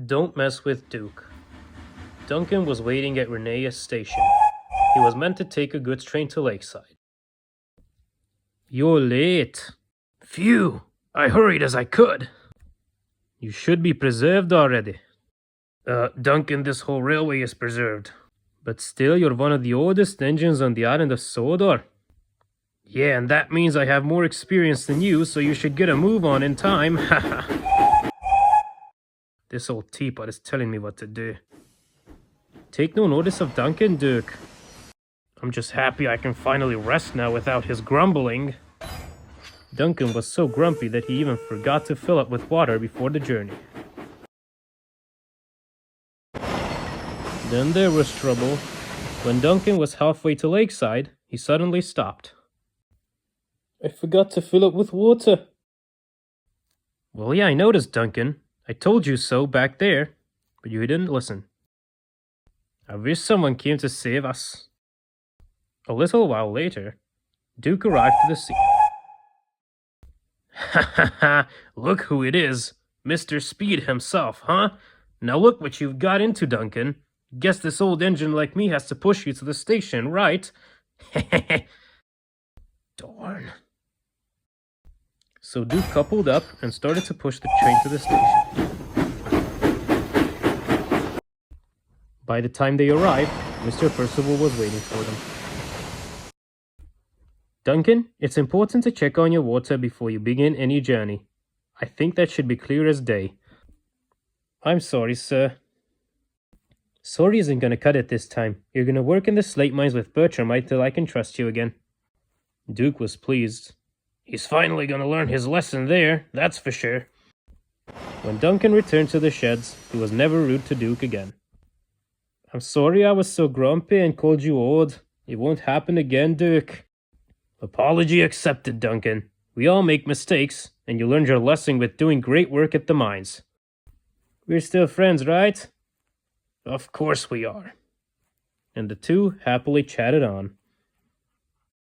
Don't mess with Duke. Duncan was waiting at Renee's station. He was meant to take a goods train to Lakeside. You're late. Phew, I hurried as I could. You should be preserved already. Duncan, this whole railway is preserved. But still, you're one of the oldest engines on the island of Sodor. Yeah, and that means I have more experience than you, so you should get a move on in time. Haha. This old teapot is telling me what to do. Take no notice of Duncan, Duke. I'm just happy I can finally rest now without his grumbling. Duncan was so grumpy that he even forgot to fill up with water before the journey. Then there was trouble. When Duncan was halfway to Lakeside, he suddenly stopped. I forgot to fill up with water. Well, yeah, I noticed, Duncan. I told you so back there, but you didn't listen. I wish someone came to save us. A little while later, Duke arrived to the scene. Ha ha ha! Look who it is! Mr. Speed himself, huh? Now look what you've got into, Duncan. Guess this old engine like me has to push you to the station, right? Hehehe. Darn. So Duke coupled up and started to push the train to the station. By the time they arrived, Mr. Percival was waiting for them. Duncan, it's important to check on your water before you begin any journey. I think that should be clear as day. I'm sorry, sir. Sorry isn't gonna cut it this time. You're gonna work in the slate mines with Bertram till I can trust you again. Duke was pleased. He's finally gonna learn his lesson there, that's for sure. When Duncan returned to the sheds, he was never rude to Duke again. I'm sorry I was so grumpy and called you old. It won't happen again, Duke. Apology accepted, Duncan. We all make mistakes, and you learned your lesson with doing great work at the mines. We're still friends, right? Of course we are. And the two happily chatted on.